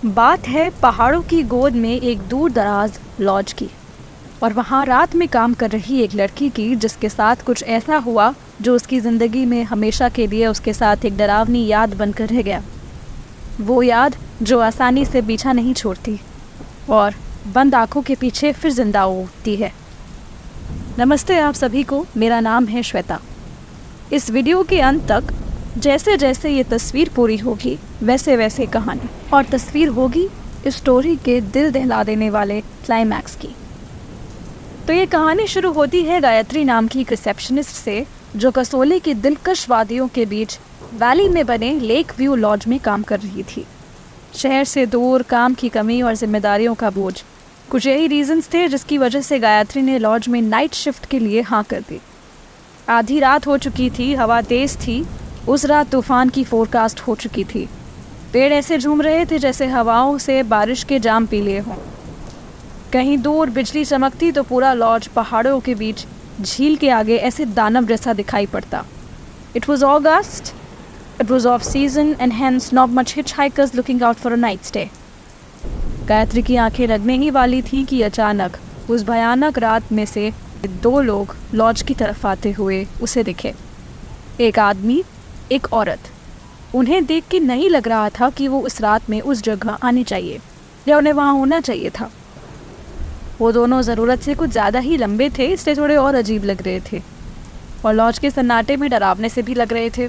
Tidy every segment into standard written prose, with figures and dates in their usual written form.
बात है पहाड़ों की गोद में एक दूर दराज लॉज की और वहाँ रात में काम कर रही एक लड़की की जिसके साथ कुछ ऐसा हुआ जो उसकी ज़िंदगी में हमेशा के लिए उसके साथ एक डरावनी याद बनकर रह गया। वो याद जो आसानी से पीछा नहीं छोड़ती और बंद आंखों के पीछे फिर जिंदा उठती है। नमस्ते आप सभी को, मेरा नाम है श्वेता। इस वीडियो के अंत तक जैसे जैसे ये तस्वीर पूरी होगी वैसे वैसे कहानी और तस्वीर होगी इस स्टोरी के दिल दहला देने वाले क्लाइमैक्स की। तो ये कहानी शुरू होती है गायत्री नाम की एक रिसेप्शनिस्ट से जो कसोले की दिलकश वादियों के बीच वैली में बने लेक व्यू लॉज में काम कर रही थी। शहर से दूर, काम की कमी और जिम्मेदारियों का बोझ, कुछ यही रीजंस थे जिसकी वजह से गायत्री ने लॉज में नाइट शिफ्ट के लिए हाँ कर दी। आधी रात हो चुकी थी, हवा तेज थी, उस रात तूफान की फोरकास्ट हो चुकी थी। पेड़ ऐसे झूम रहे थे जैसे हवाओं से बारिश के जाम पी लिए हों। कहीं दूर बिजली चमकती तो पूरा लॉज पहाड़ों के बीच झील के आगे ऐसे दानव जैसा दिखाई पड़ता। It was August, it was off season and hence not much Hitchhiker's looking out for a night stay. Gayatri की आंखें लगने ही वाली थी कि अचानक उस भयानक रात में से दो लोग लॉज की तरफ आते हुए उसे दिखे। एक आदमी, एक औरत। उन्हें देख के नहीं लग रहा था कि वो उस रात में उस जगह आनी चाहिए या उन्हें वहाँ होना चाहिए था। वो दोनों ज़रूरत से कुछ ज़्यादा ही लंबे थे, इसलिए थोड़े और अजीब लग रहे थे और लॉज के सन्नाटे में डरावने से भी लग रहे थे।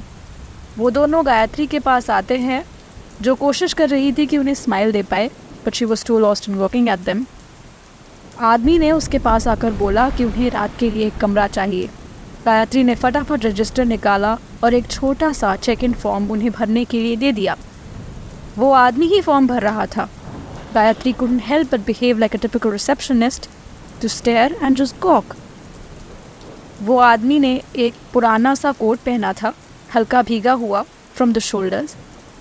वो दोनों गायत्री के पास आते हैं जो कोशिश कर रही थी कि उन्हें स्माइल दे पाए, but she was too lost in looking at them. आदमी ने उसके पास आकर बोला कि उन्हें रात के लिए एक कमरा चाहिए। गायत्री ने फटाफट रजिस्टर निकाला और एक छोटा सा चेक इन फॉर्म उन्हें भरने के लिए दे दिया। वो आदमी ही फॉर्म भर रहा था। Gayatri couldn't help but behave like a typical receptionist, to stare and just gawk. वो आदमी ने एक पुराना सा कोट पहना था, हल्का भीगा हुआ फ्रॉम द शोल्डर्स।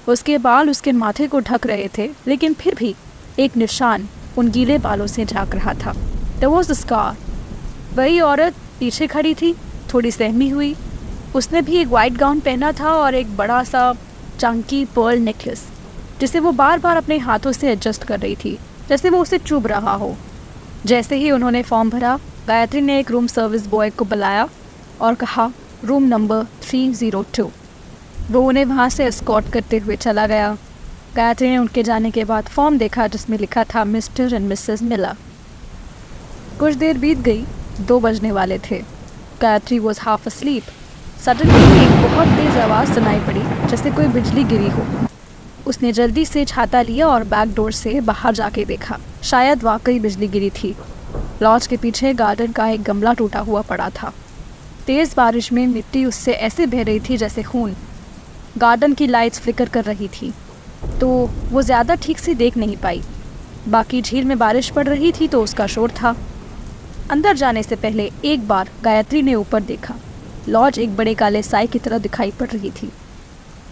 उसके बाल उसके माथे को ढक रहे थे, लेकिन फिर भी एक निशान उन गीले बालों से झाँक रहा था। There was a scar. वही औरत पीछे खड़ी थी, थोड़ी सहमी हुई। उसने भी एक वाइट गाउन पहना था और एक बड़ा सा चंकी पर्ल नेकलेस जिसे वो बार बार अपने हाथों से एडजस्ट कर रही थी, जैसे वो उसे चुभ रहा हो। जैसे ही उन्होंने फॉर्म भरा, गायत्री ने एक रूम सर्विस बॉय को बुलाया और कहा, रूम नंबर 302। वो उन्हें वहाँ से एस्कॉर्ट करते हुए चला गया। गायत्री ने उनके जाने के बाद फॉर्म देखा जिसमें लिखा था मिस्टर एंड मिसेस मिलर। कुछ देर बीत गई, 2 बजने वाले थे। Gayatri was half asleep. Suddenly एक बहुत तेज़ आवाज़ सुनाई पड़ी जैसे कोई बिजली गिरी हो। उसने जल्दी से छाता लिया और बैक डोर से बाहर जाके देखा। शायद वाकई बिजली गिरी थी। लॉज के पीछे गार्डन का एक गमला टूटा हुआ पड़ा था। तेज़ बारिश में मिट्टी उससे ऐसे बह रही थी जैसे खून। गार्डन की लाइट्स फ्लिकर कर रही थी तो वो ज़्यादा ठीक से देख नहीं पाई। बाकी झील में बारिश पड़ रही थी तो उसका शोर था। अंदर जाने से पहले एक बार गायत्री ने ऊपर देखा। लॉज एक बड़े काले साए की तरह दिखाई पड़ रही थी,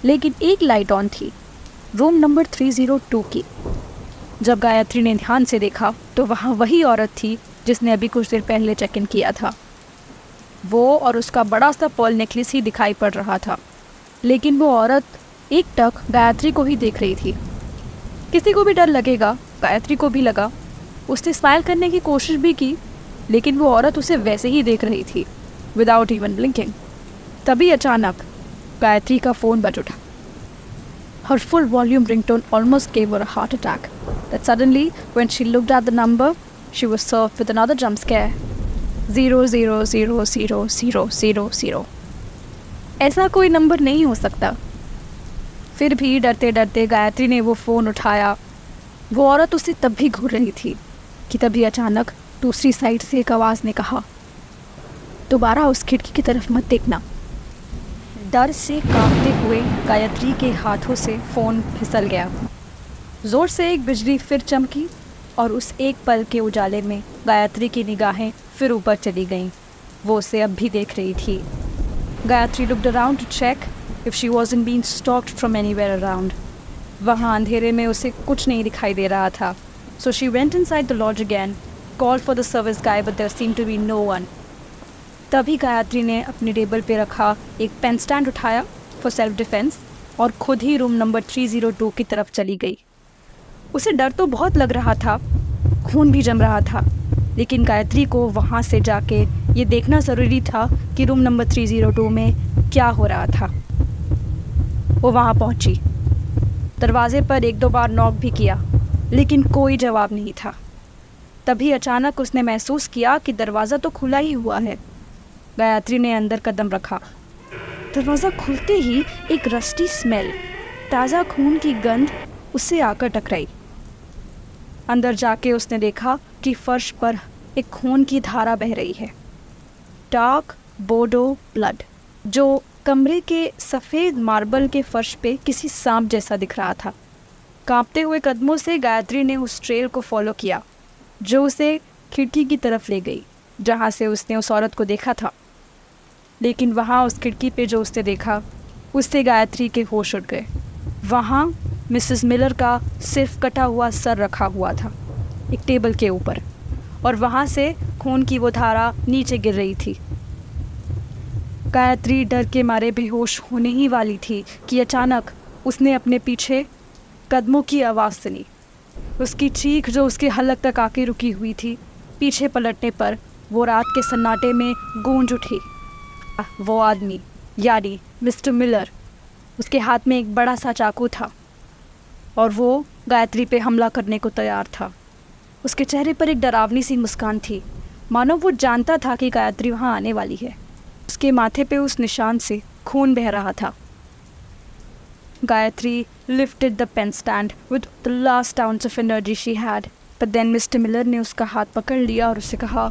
लेकिन एक लाइट ऑन थी, रूम नंबर 302 की। जब गायत्री ने ध्यान से देखा तो वहाँ वही औरत थी जिसने अभी कुछ देर पहले चेक इन किया था। वो और उसका बड़ा सा पर्ल नेकलेस ही दिखाई पड़ रहा था, लेकिन वो औरत एक टक गायत्री को ही देख रही थी। किसी को भी डर लगेगा, गायत्री को भी लगा। उसने स्माइल करने की कोशिश भी की, लेकिन वो औरत उसे वैसे ही देख रही थी, विदाउट इवन ब्लिंकिंग। तभी अचानक गायत्री का फ़ोन बज उठा। Her full volume ringtone almost gave her a heart attack. That suddenly, when she looked at the number, she was served with another jump scare. 0000000. ऐसा कोई नंबर नहीं हो सकता। फिर भी डरते डरते गायत्री ने वो फ़ोन उठाया। वो औरत उसे तब भी घूर रही थी कि तभी अचानक दूसरी साइड से एक आवाज़ ने कहा, दोबारा उस खिड़की की तरफ मत देखना। डर से कांपते हुए गायत्री के हाथों से फ़ोन फिसल गया। ज़ोर से एक बिजली फिर चमकी और उस एक पल के उजाले में गायत्री की निगाहें फिर ऊपर चली गईं। वो उसे अब भी देख रही थी। Gayatri looked around to check if she wasn't being stalked from anywhere around. वहाँ अंधेरे में उसे कुछ नहीं दिखाई दे रहा था। So she went inside the lodge again, called for the service guy, but there seemed to be no one. तभी गायत्री ने अपनी टेबल पे रखा एक पेन स्टैंड उठाया फॉर सेल्फ डिफेंस और खुद ही रूम नंबर 302 की तरफ चली गई। उसे डर तो बहुत लग रहा था, खून भी जम रहा था, लेकिन गायत्री को वहाँ से जाके ये देखना ज़रूरी था कि रूम नंबर 302 में क्या हो रहा था। वो वहाँ पहुँची, दरवाजे पर 1-2 बार नॉक भी किया, लेकिन कोई जवाब नहीं था। तभी अचानक उसने महसूस किया कि दरवाज़ा तो खुला ही हुआ है। गायत्री ने अंदर कदम रखा। दरवाज़ा खुलते ही एक रस्टी स्मेल, ताज़ा खून की गंध उससे आकर टकराई। अंदर जाके उसने देखा कि फर्श पर एक खून की धारा बह रही है, डार्क बोर्डो ब्लड, जो कमरे के सफ़ेद मार्बल के फर्श पे किसी सांप जैसा दिख रहा था। कांपते हुए कदमों से गायत्री ने उस ट्रेल को फॉलो किया, जो उसे खिड़की की तरफ ले गई, जहाँ से उसने उस औरत को देखा था। लेकिन वहाँ उस खिड़की पे जो उसने देखा, उससे गायत्री के होश उड़ गए। वहाँ मिसेस मिलर का सिर्फ कटा हुआ सर रखा हुआ था एक टेबल के ऊपर, और वहाँ से खून की वो धारा नीचे गिर रही थी। गायत्री डर के मारे बेहोश होने ही वाली थी कि अचानक उसने अपने पीछे कदमों की आवाज़ सुनी। उसकी चीख जो उसके हलक तक आके रुकी हुई थी, पीछे पलटने पर वो रात के सन्नाटे में गूंज उठी। वो आदमी यानी मिस्टर मिलर, उसके हाथ में एक बड़ा सा चाकू था और वो गायत्री पे हमला करने को तैयार था। उसके चेहरे पर एक डरावनी सी मुस्कान थी, मानो वो जानता था कि गायत्री वहाँ आने वाली है। उसके माथे पे उस निशान से खून बह रहा था। Gayatri lifted the pen stand with the last ounce of energy she had, but then mister Miller ने उसका हाथ पकड़ लिया और उसे कहा,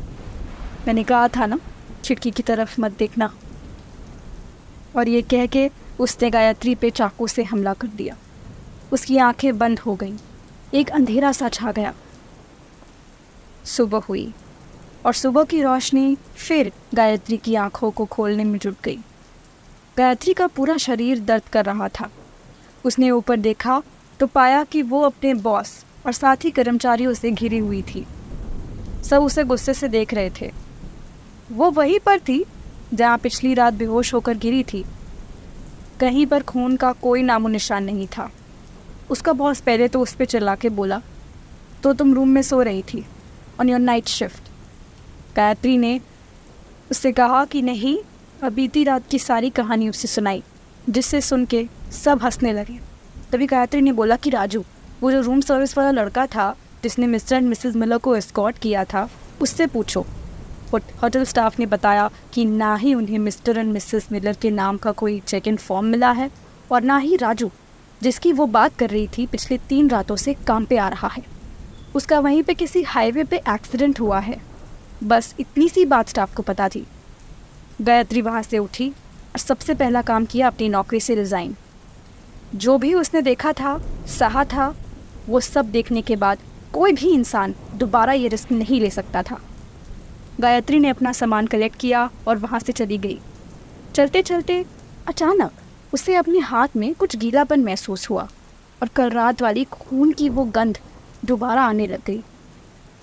मैंने कहा था ना, खिड़की की तरफ मत देखना। और ये कह के उसने गायत्री पे चाकू से हमला कर दिया। उसकी आंखें बंद हो गईं, एक अंधेरा सा छा गया। सुबह हुई और सुबह की रोशनी फिर गायत्री की आंखों को खोलने में जुट गई। गायत्री का पूरा शरीर दर्द कर रहा था। उसने ऊपर देखा तो पाया कि वो अपने बॉस और साथ ही कर्मचारियों से घिरी हुई थी। सब उसे गुस्से से देख रहे थे। वो वहीं पर थी जहाँ पिछली रात बेहोश होकर गिरी थी। कहीं पर खून का कोई नामो निशान नहीं था। उसका बॉस पहले तो उस पर चिल्ला के बोला, तो तुम रूम में सो रही थी on your night shift. Gayatri ने उससे कहा कि नहीं, और बीती रात की सारी कहानी उसे सुनाई, जिससे सुन के सब हंसने लगे। तभी गायत्री ने बोला कि राजू, वो जो रूम सर्विस वाला लड़का था जिसने मिस्टर एंड मिसेस मिलर को एस्कॉर्ट किया था, उससे पूछो। होटल स्टाफ ने बताया कि ना ही उन्हें मिस्टर एंड मिसेस मिलर के नाम का कोई चेक इन फॉर्म मिला है, और ना ही राजू, जिसकी वो बात कर रही थी, पिछले 3 रातों से काम पे आ रहा है। उसका वहीं पे किसी हाईवे पे एक्सीडेंट हुआ है। बस इतनी सी बात स्टाफ को पता थी। गायत्री वहाँ से उठी और सबसे पहला काम किया अपनी नौकरी से रिज़ाइन। जो भी उसने देखा था, सहा था, वो सब देखने के बाद कोई भी इंसान दोबारा ये रिस्क नहीं ले सकता था। गायत्री ने अपना सामान कलेक्ट किया और वहाँ से चली गई। चलते चलते अचानक उसे अपने हाथ में कुछ गीलापन महसूस हुआ और कल रात वाली खून की वो गंध दोबारा आने लग गई।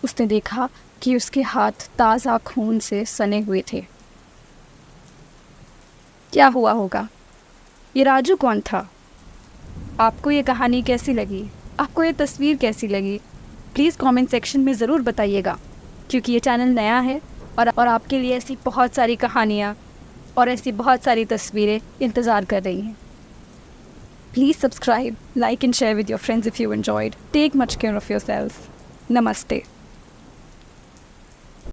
उसने देखा कि उसके हाथ ताज़ा खून से सने हुए थे। क्या हुआ होगा? ये राजू कौन था? आपको ये कहानी कैसी लगी? आपको ये तस्वीर कैसी लगी? प्लीज़ कमेंट सेक्शन में ज़रूर बताइएगा, क्योंकि ये चैनल नया है और आपके लिए ऐसी बहुत सारी कहानियाँ और ऐसी बहुत सारी तस्वीरें इंतज़ार कर रही हैं। Please subscribe, like and share with your friends if you enjoyed. Take much care of yourselves. Namaste.